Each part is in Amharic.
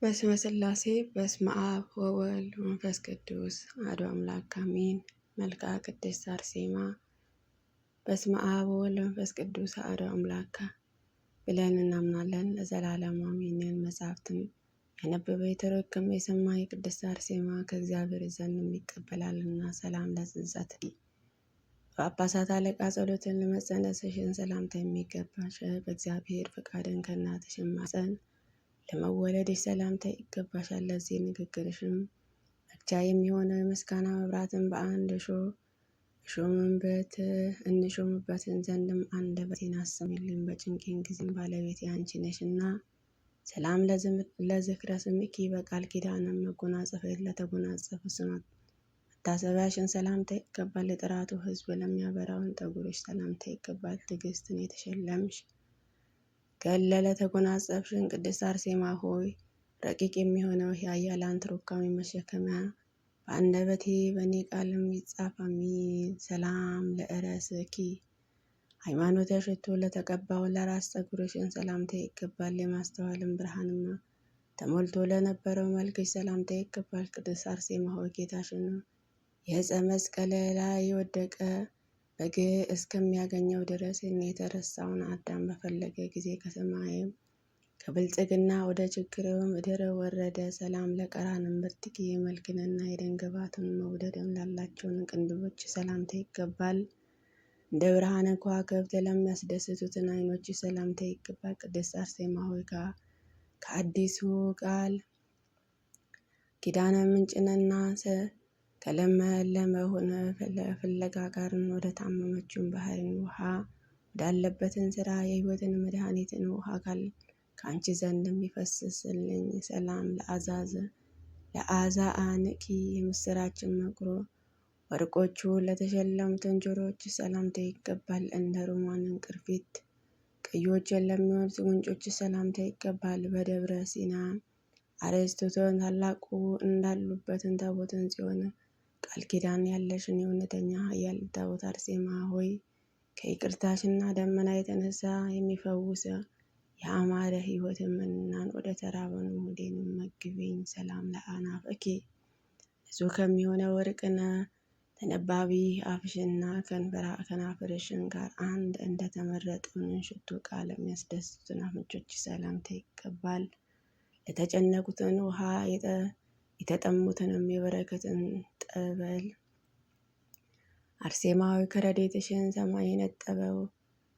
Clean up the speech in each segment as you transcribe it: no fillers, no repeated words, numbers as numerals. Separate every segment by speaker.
Speaker 1: በስመ ሥላሴ በስመ አብ ወወልድ ወመንፈስ ቅዱስ አሐዱ አምላክ አሜን። መልክዓ ቅድስት አርሴማ። በስመ አብ ወወልድ ወመንፈስ ቅዱስ አሐዱ አምላክ ብለን እናምናለን ለዘላለሙ አሜን። መጽሐፍትን ያነበበ የተረጎመ የሰማ የቅድስት አርሴማ ከእግዚአብሔር ዘንድ ይቀበላልና። ሰላም ለጽንሰት በጳጳሳት አለቃ ጸሎትን ለመጸነስሽን ሰላምታ የሚገባሽ በእግዚአብሔር ፈቃድን ከእናትሽ ማፀን ለመወለድሽ ሰላምታ ይገባሻል። ለዚህ ንግግርሽም መግቻ የሚሆነው የምስጋና መብራትን በአንድ እንሾምበትን ዘንድም አንደበቴን አስሚልኝ። በጭንቄን ጊዜም ባለቤቴ አንቺ ነሽና። ሰላም ለዝክረ ስምኪ በቃል ኪዳንም መጎናጸፊያ ለተጎናጸፈ ስማት መታሰቢያሽን ሰላምታ ይገባል። የጥራቱ ሕዝብ ለሚያበራውን ጠጉርሽ ሰላምታ ይገባል። ትዕግስትን የተሸለምሽ ገለለ ተጎናጸፍሽን ቅድስት አርሴማ ሆይ ረቂቅ የሚሆነው የኃያላን ትርጓሜ መሸከሚያ በአንደበቴ በእኔ ቃልም ይጻፍ አሜን። ሰላም ለእረስኪ ሃይማኖተ ሽቱ ለተቀባው ለራስ ጠጉርሽን ሰላምታ ይገባል። የማስተዋልን ብርሃንማ ተሞልቶ ለነበረው መልክሽ ሰላምታ ይገባል። ቅድስት አርሴማ ሆይ ጌታሽን የዕፀ መስቀል ላይ የወደቀ በግ እስከሚያገኘው ድረስ የተረሳውን አዳም በፈለገ ጊዜ ከሰማይም ከብልጽግና ወደ ችግር ምድር ወረደ። ሰላም ለቀራንም ብርትኪ መልክንና የደንገባትን መውደድም ላላቸውን ቅንድቦች ሰላምታ ይገባል። እንደ ብርሃን ከዋክብት ለሚያስደስቱትን ዓይኖች ሰላምታ ይገባል። ቅድስት አርሴማ ሆይ ከአዲሱ ቃል ኪዳነ ምንጭንና ከለመለመ ሆነ ፍለጋ ጋርን ወደ ታመመችውን ባህርን ውሃ ወዳለበትን ስራ የሕይወትን መድኃኒትን ውሃ ከአንቺ ዘንድ የሚፈስስልኝ። ሰላም ለአዛአንኪ የምስራችን መኩሮ ወርቆቹ ለተሸለሙትን ጆሮዎች ሰላምታ ይገባል። እንደ ሮማንን ቅርፊት ቀዮችን ለሚወርስ ጉንጮች ሰላምታ ይገባል። በደብረ ሲና አርዕስቶትን ታላቁ እንዳሉበትን ታቦትን ጽዮን ቃል ኪዳን ያለሽን የእውነተኛ ኃያል ታቦት አርሴማ ሆይ ከይቅርታሽና ደመና የተነሳ የሚፈውስ የአማረ ሕይወት ምናን ወደ ተራበኑ ሆዴን መግቢኝ። ሰላም ለአናፍኪ ንጹሕ ከሚሆነ ወርቅነ ተነባቢ አፍሽና ከናፍርሽን ጋር አንድ እንደተመረጠውን ሽቱ ቃል የሚያስደስቱትን አፍንጮች ሰላምታ ይገባል። ለተጨነቁትን ውሃ የተጠሙትንም የበረከትን ጠበል አርሴማዊ ከረዴትሽን ሰማይ የነጠበው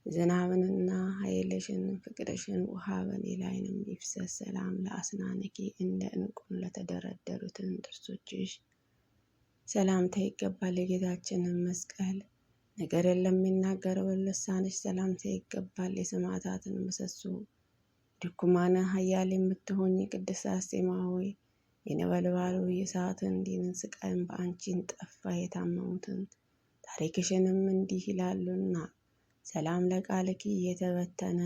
Speaker 1: ዝናብንና ኃይልሽን ፍቅርሽን ውሃ በኔ ላይንም ይፍሰስ። ሰላም ለአስናንኪ እንደ ዕንቁን ለተደረደሩትን ጥርሶችሽ ሰላምታ ይገባል። የጌታችንን መስቀል ነገርን ለሚናገረው ልሳንሽ ሰላምታ ይገባል። የሰማዕታትን ምሰሶ ድኩማን ኃያል የምትሆኝ ቅድስት አርሴማ ሆይ የነበልባሉ የእሳትን እንዲህን ስቃይን በአንቺን ጠፋ። የታመሙትን ታሪክሽንም እንዲህ ይላሉና። ሰላም ለቃልኪ የተበተነ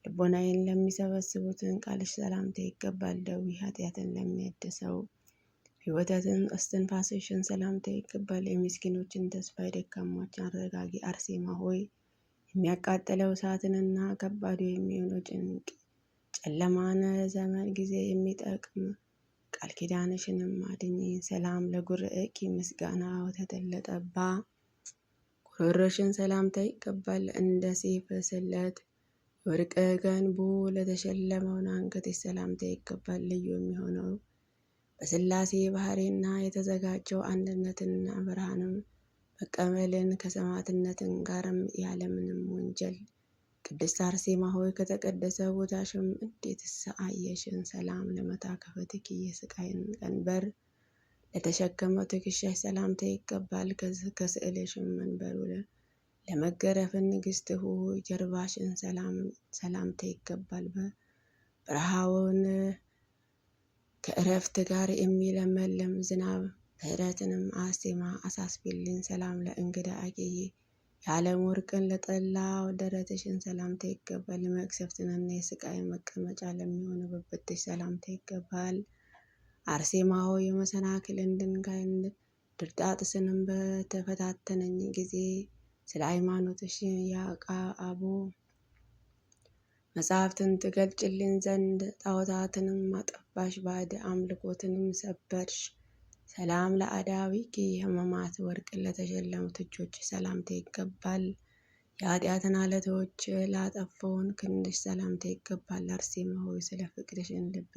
Speaker 1: ልቦናዬን ለሚሰበስቡትን ቃልሽ ሰላምታ ይገባል። ደዌ ኃጢአትን ለሚያድሰው ሕይወትን እስትንፋስሽን ሰላምታ ይገባል። የምስኪኖችን ተስፋ የደካሞችን አረጋጊ አርሴማ ሆይ የሚያቃጥለው እሳትንና ከባዱ የሚሆነው ጨለማን ዘመን ጊዜ የሚጠቅም ቃል ኪዳንሽንም አድኝ። ሰላም ለጉርዕኪ ምስጋና ወተተለጠባ ጉሮሮሽን ሰላምታ ይገባል። እንደ ሰይፍ ስለት ወርቅ ገንቦ ለተሸለመውን አንገትሽ ሰላምታ ይገባል። ልዩ የሚሆነው በሥላሴ ባህሪና የተዘጋጀው አንድነትንና ብርሃንም መቀበልን ከሰማዕትነትን ጋርም ያለምንም ወንጀል ቅድስት አርሴማ ሆይ ከተቀደሰ ቦታሽም እንዴት አየሽን። ሰላም ለመታከፈትኪ የስቃይን ቀንበር ለተሸከመው ትከሻሽ ሰላምታ ይገባል። ከስዕልሽም መንበሩ ለመገረፍን ንግሥት ሆይ ጀርባሽን ሰላምታ ይገባል። በረሃውን ከእረፍት ጋር የሚለመልም ዝናብ ምሕረትንም አርሴማ አሳስቢልኝ። ሰላም ለእንግዳ አጌዬ የዓለም ወርቅን ለጠላው ደረትሽን ሰላምታ ይገባል። መቅሰፍትንና የስቃይ መቀመጫ ለሚሆነ ብብትሽ ሰላምታ ይገባል። አርሴማ ሆይ የመሰናክልን ድንጋይ ድርጣጥስንም በተፈታተነኝ ጊዜ ስለ ሃይማኖትሽ ያዕቆብ መጽሐፍትን ትገልጭልን ዘንድ ጣዖታትንም አጠፋሽ፣ ባዕድ አምልኮትንም ሰበርሽ። ሰላም ለአዳዊኪ ሕማማት ወርቅ ለተሸለሙት እጆች ሰላምታ ይገባል። የኃጢአትን አለቶች ላጠፋውን ክንድሽ ሰላምታ ይገባል። አርሴማ ሆይ ስለ ፍቅርሽን ልቤ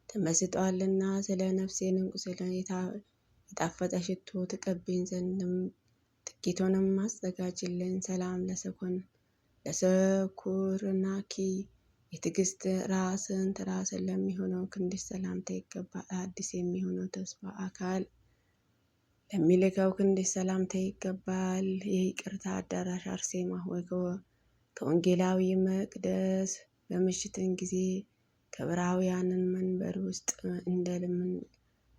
Speaker 1: ተመስጧልና ስለ ነፍሴንም ቁስል የጣፈጠ ሽቶ ትቀብኝ ዘንድም ጥቂቱንም አዘጋጅልን። ሰላም ለሰኩርናኪ የትዕግስት ራስን ለሚሆነው ክንድሽ ሰላምታ ይገባል። አዲስ የሚሆነው ተስፋ አካል ለሚልከው ክንድሽ ሰላምታ ይገባል። የይቅርታ አዳራሽ አርሴማ ሆይ ከወንጌላዊ መቅደስ በምሽትን ጊዜ ከዕብራውያንን መንበር ውስጥ እንደ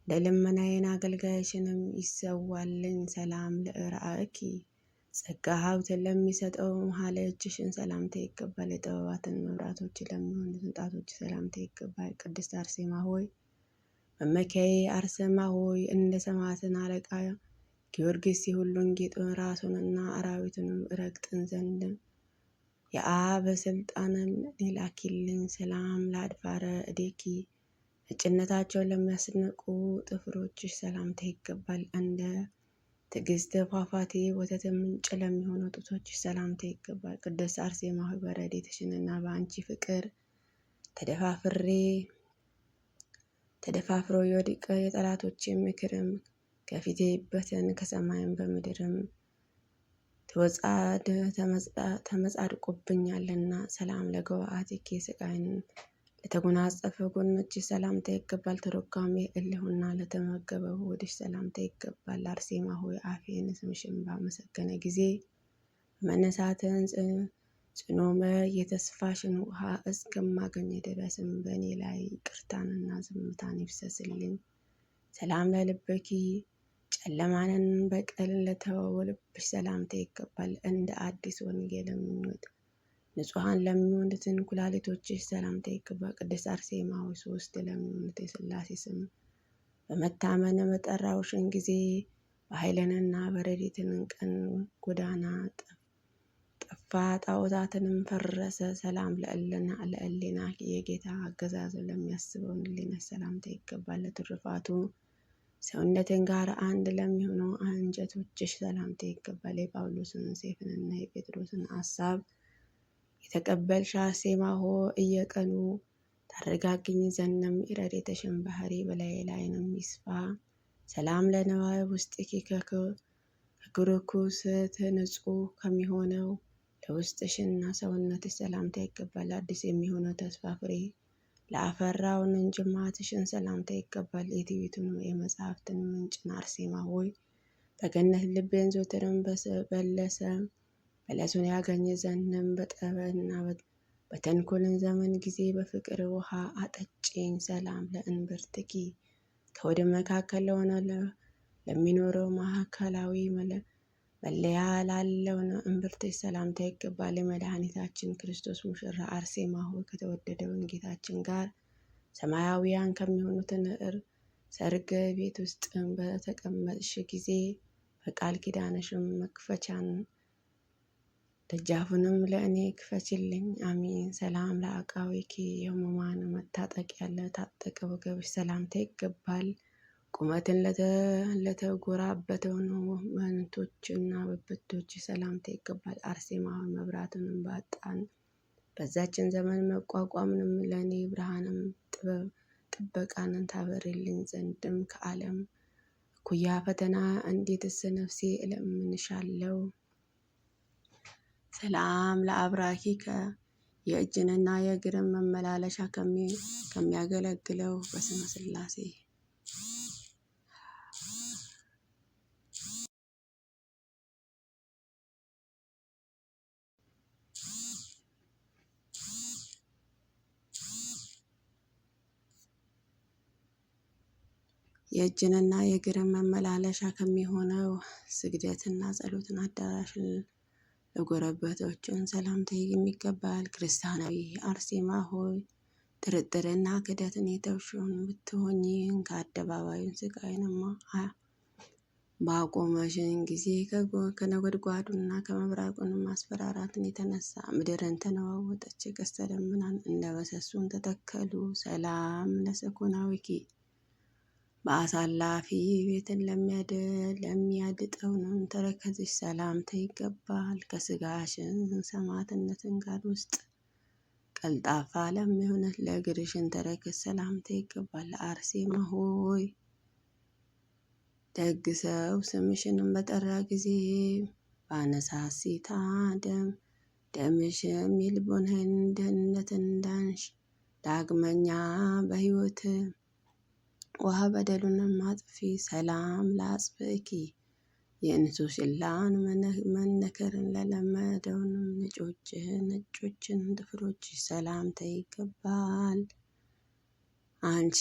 Speaker 1: ልመናዬን አገልጋይሽንም ይሰዋልኝ። ሰላም ለእራእኪ ጸጋ ሀብትን ለሚሰጠው መሀል እጅሽን ሰላምታ ይገባል። የጥበባትን መብራቶች ለሚሆኑትን ጣቶች ሰላምታ ይገባል። ቅድስት አርሴማ ሆይ መመኪያዬ አርሴማ ሆይ እንደ ሰማዕትን አለቃ ጊዮርጊስ የሁሉን ጌጡን ራሱንና አራዊቱንም ረግጥን ዘንድ የአብ ስልጣንን ላኪልኝ። ሰላም ለአድባረ እዴኪ ነጭነታቸውን ለሚያስንቁ ጥፍሮችሽ ሰላምታ ይገባል። እንደ ትዕግስት ፏፏቴ ወተት ምንጭ ለሚሆኑ ጡቶችሽ ሰላምታ ይገባል። ቅድስት አርሴማ ሆይ በረድኤትሽና በአንቺ ፍቅር ተደፋፍሮ የወድቅ የጠላቶች ምክርም ከፊቴ ይበተን፣ ከሰማይም በምድርም ተመጻድቆብኛልና። ሰላም ለገዋአቲኪ ስቃይን ለተጎናጸፈ ጎኖች ሰላምታ ይገባል። ተረጓሜ እልሁና ለተመገበው ሆድሽ ሰላምታ ይገባል። አርሴማ ሆይ አፌን ስምሽን ባመሰገነ ጊዜ መነሳትን ጽኖመ የተስፋሽን ውሃ እስከማገኝ ድረስም በእኔ ላይ ይቅርታንና ዝምታን ይፍሰስልኝ። ሰላም ለልበኪ ጨለማንን በቀል ለተወው ልብሽ ሰላምታ ይገባል። እንደ አዲስ ወንጌል ምኞት ንጹሐን ለሚሆኑትን ኩላሊቶችሽ ሰላምታ ይገባል። ቅድስት አርሴማ ሆይ ሶስት ለሚሆኑት የሥላሴ ስም በመታመን በጠራውሽን ጊዜ በኃይልንና በረድኤትን ቀን ጎዳና ጠፋ፣ ጣዖታትንም ፈረሰ። ሰላም ለእሌና የጌታ አገዛዝ ለሚያስበውን ሕሊናሽ ሰላምታ ይገባል። ለትሩፋቱ ሰውነትን ጋር አንድ ለሚሆነው አንጀቶችሽ ሰላምታ ይገባል። የጳውሎስን ሴፍንና የጴጥሮስን ሐሳብ የተቀበልሽ አርሴማ ሆይ እየቀኑ ታረጋግኝ ዘንድም የረድኤትሽን ባሕሪ በላዬ ላይንም ይስፋ። ሰላም ለነዋየ ውስጥኪ ከርኩሰት ንጹሕ ከሚሆነው ለውስጥሽና ሰውነትሽ ሰላምታ ይገባል። አዲስ የሚሆነው ተስፋ ፍሬ ለአፈራውን ጅማትሽን ሰላምታ ይገባል። የትዕቢቱን የመጽሐፍትን ምንጭን አርሴማ ሆይ በገነት ልቤን ዘወትርም በለሱን ያገኝ ዘንድም በጠበና በተንኮልን ዘመን ጊዜ በፍቅር ውሃ አጠጪኝ። ሰላም ለእንብርትኪ ከወደ መካከል ለሆነ ለሚኖረው ማዕከላዊ መለያ ላለው እምብርትሽ ሰላምታ ይገባል። የመድኃኒታችን ክርስቶስ ሙሽራ አርሴማ ሆይ ከተወደደውን ጌታችን ጋር ሰማያዊያን ከሚሆኑትን ሰርግ ቤት ውስጥ በተቀመጥሽ ጊዜ በቃል ኪዳንሽም መክፈቻን ደጃፉንም ለእኔ ክፈችልኝ። አሜን። ሰላም ለአቃዊኪ የሕሙማን መታጠቂያ ለታጠቀ ወገብሽ ሰላምታ ይገባል። ቁመትን ለተጎራበተው መንቶችና ብብቶች ሰላምታ ይገባል። አርሴማ ሆይ መብራትንም ባጣን በዛችን ዘመን መቋቋምንም ለእኔ ብርሃንም ጥበቃንን ታበሪልኝ ዘንድም ከዓለም እኩያ ፈተና እንዴትስ ነፍሴ እለምንሻለው። ሰላም ለአብራኪከ የእጅንና የእግርን መመላለሻ ከሚያገለግለው በስመ ሥላሴ የእጅንና የእግርን መመላለሻ ከሚሆነው ስግደትና ጸሎትን አዳራሽ ለጎረቤቶችን ሰላምታ የሚገባል። ክርስቲያናዊ አርሴማ ሆይ ጥርጥርና ክደትን የተውሽውን ብትሆኚ ከአደባባዩን ስቃይንማ ባቆመሽን ጊዜ ከነጎድጓዱና ከመብረቁንም ማስፈራራትን የተነሳ ምድርን ተነዋወጠች። ቀስተ ደመናን እንደ ምሰሶን ተተከሉ። ሰላም ለሰኮናዊኪ በአሳላፊ ቤትን ለሚያድጠውንም ተረከዝሽ ሰላምታ ይገባል። ከስጋሽን ሰማዕትነትን ጋር ውስጥ ቀልጣፋ ለሚሆነት ለእግርሽን ተረከዝ ሰላምታ ይገባል። አርሴማ ሆይ ደግ ሰው ስምሽንም በጠራ ጊዜ በአነሳሲታ ደምሽም የልቦናህን ደህንነትን እንዳንሽ ዳግመኛ በሕይወት ውሃ በደሉንም አጥፊ። ሰላም ለአጽብዕኪ የእንሶስላን መነከርን ለለመደውንም ነጮችን ጥፍሮችሽ ሰላምታ ይገባል። አንቺ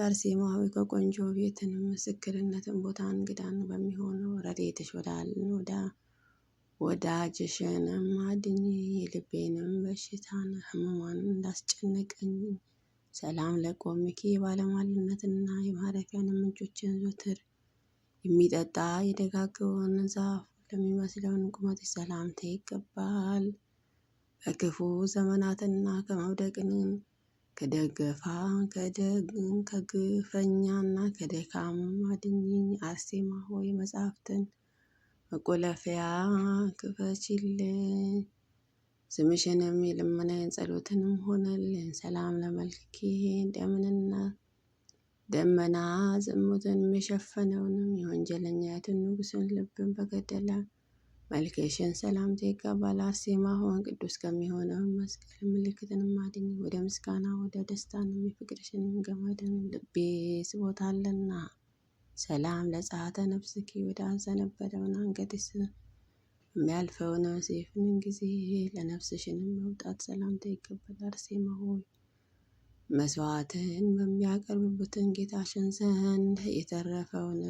Speaker 1: አርሴማዊ ከቆንጆ ቤትንም ምስክርነትን ቦታ እንግዳን በሚሆነው ረድኤትሽ ወዳጅሽንም አድኝ። የልቤንም በሽታን ሕሙማን እንዳስጨነቀኝ ሰላም ለቆምኪ የባለሟልነትና የማረፊያን ምንጮችን ዘወትር የሚጠጣ የደጋግውን ዛፍ ለሚመስለውን ቁመትሽ ሰላምታ ይገባል። በክፉ ዘመናትና ከመውደቅን ከግፈኛና ከደካም አድኝኝ። አርሴማ ሆይ መጽሐፍትን መቆለፊያ ክፈችልኝ። ስምሽንም የልመናዬን ጸሎትንም ሆነልን። ሰላም ለመልክኪ ደምንና ደመና ዝሙትን የሸፈነውንም የወንጀለኛይቱን ንጉሥን ልብን በገደለ መልክሽን ሰላምታ ይገባል። አርሴማ ሆይ ቅዱስ ከሚሆነው መስቀል ምልክትንም አድኝ። ወደ ምስጋና ወደ ደስታንም የፍቅርሽንም ገመድን ልቤ ስቦታልና። ሰላም ለጸአተ ነፍስኪ ወደ አዘነበለውን አንገትሽ የሚያልፈውን ሰይፍን ጊዜ ለነፍስሽንም መውጣት ሰላምታ ይገባል። አርሴማ ሆይ መስዋዕትን በሚያቀርብበትን ጌታሽን ዘንድ የተረፈውን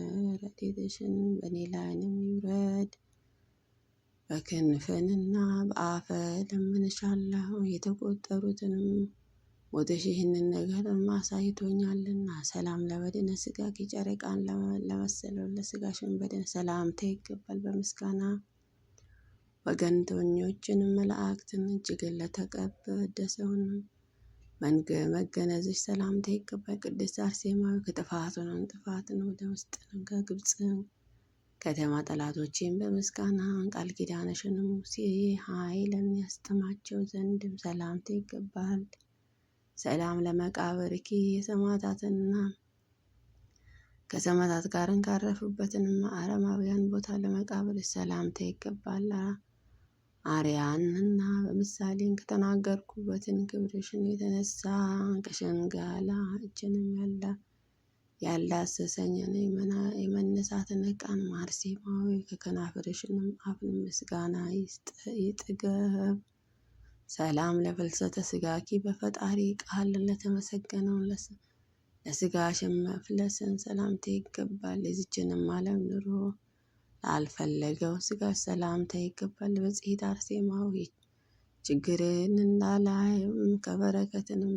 Speaker 1: ረድኤትሽን በእኔ ላይንም ይውረድ። በክንፍንና በአፈ ለምንሻለሁ የተቆጠሩትንም ሞትሽ ይህንን ነገር አሳይቶኛልና። ሰላም ለበድነ ሥጋኪ ጨረቃን ለመሰለው ለሥጋሽን በድን ሰላምታ ይገባል። በምስጋና ወገንተኞችን መላእክትን እጅግን ለተቀደሰውን መገነዝሽ ሰላምታ ይገባል። ቅድስት አርሴማዊ ጥፋትን ወደ ውስጥንም ከግብፅ ከተማ ጠላቶችን በምስጋና ቃል ኪዳንሽንም ኃይልን ያስጥማቸው ዘንድም ሰላምታ ይገባል። ሰላም ለመቃብርኪ የሰማዕታትና ከሰማዕታት ጋርን ካረፉበትንም አረማውያን ቦታ ለመቃብርሽ ሰላምታ ይገባል። አርያንና በምሳሌን ከተናገርኩበትን ክብርሽን የተነሳ ከሸንጋላ እጅንም ያላሰሰኝን የመነሳትን ቃን አርሴማዊ ከከናፍርሽንም አፍን ምስጋና ይጥገብ። ሰላም ለፍልሰተ ሥጋኪ በፈጣሪ ቃል ለተመሰገነው ለሥጋሽን መፍለስን ሰላምታ ይገባል። የዚችንም ዓለም ኑሮ ላልፈለገው ሥጋሽ ሰላምታ ይገባል። በጽሔት አርሴማዊ ችግርን እንዳላይም ከበረከትንም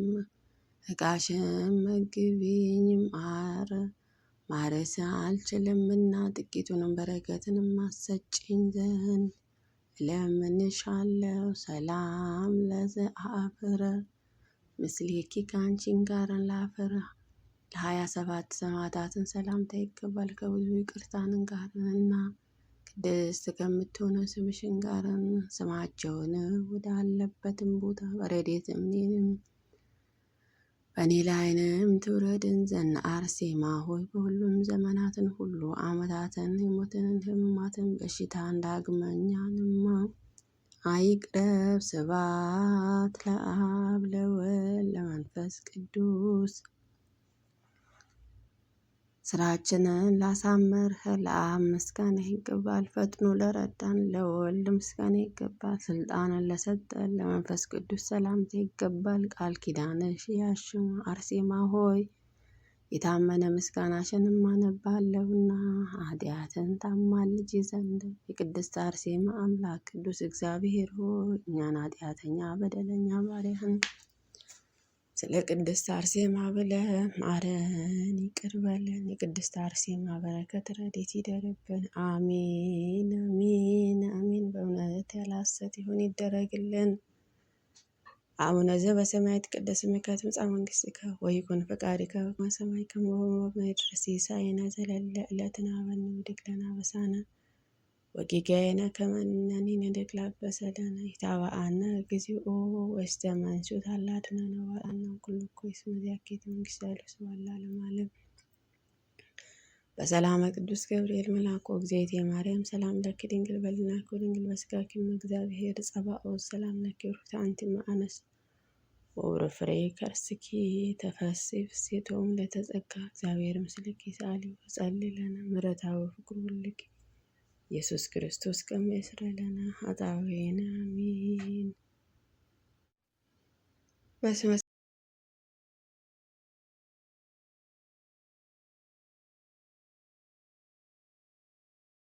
Speaker 1: ዕቃሽን መግቢኝ። ማረስ አልችልምና ጥቂቱንም በረከትንም አሰጭኝ ዘንድ እለምንሻለሁ። ሰላም ለዘአፍረ ምስሌኪ ከአንቺን ጋር ላፈራ ለ27 ሰማዕታትን ሰላምታ ይገባል። ከብዙ ይቅርታንን ጋርንና ቅድስት ከምትሆነው ስምሽን ጋርን ስማቸውን ወዳለበትም ቦታ በረድኤት እምኔንም በእኔ ላይንም ትውረድን ዘን አርሴማ ሆይ በሁሉም ዘመናትን ሁሉ ዓመታትን የሞትን ሕማማትን በሽታ እንዳግመኛንማ አይቅረብ። ስብሐት ለአብ ለወልድ ለመንፈስ ቅዱስ። ስራችንን ላሳመርህ ለአብ ምስጋና ይገባል። ፈጥኖ ለረዳን ለወልድ ምስጋና ይገባል። ስልጣንን ለሰጠን ለመንፈስ ቅዱስ ሰላምታ ይገባል። ቃል ኪዳንሽ ያሽም አርሴማ ሆይ የታመነ ምስጋናሽንም አነባለሁና ኃጢአትን ታማልጅ ዘንድ የቅድስት አርሴማ አምላክ ቅዱስ እግዚአብሔር ሆይ እኛን ኃጢአተኛ በደለኛ ባሪያህን ስለ ቅድስት አርሴማ ብለህ ማረን፣ ይቅር በለን። የቅድስት አርሴማ በረከት ረድኤት ይደርብን። አሜን አሜን አሜን። በእውነት ያለ ሐሰት ይሁን ይደረግልን። አቡነ ዘበሰማያት ይትቀደስ ስምከ ትምጻእ መንግሥትከ ወይኩን ፈቃድከ በከመ በሰማይ ከማሁ በምድር ሲሳየነ ዘለለ ዕለትነ ሀበነ ወኅድግ ለነ አበሳነ ወጌጋየነ ከመ ንሕነኒ ንኅድግ ለአበሰ ለነ ኢታብአነ እግዚኦ ውስተ መንሱት አላ አድኅነነ ወባልዓነ እምኩሉ እኩይ እስመ ዚአኬ መንግሥተ ኃይል ወስብሐት ለዓለመ ዓለም። በሰላመ ቅዱስ ገብርኤል መልአኩ እግዝእትየ ማርያም ሰላም ለኪ ድንግል በሊናኪ ወድንግል በሥጋኪ እም እግዚአብሔር ጸባኦት ሰላም ለኪ ብሩክት አንቲ እም አንስት ወብሩክ ፍሬ ከርስኪ ተፈሥሒ ፍሥሕት ለተጸጋ እግዚአብሔር ምስልኪ ሰአሊ ወጸልዪ ለነ ምሕረተ ወፍቅሩ ሁልኪ ኢየሱስ ክርስቶስ ከመ ይስረይ ለነ ኃጣውኢነ አሜን።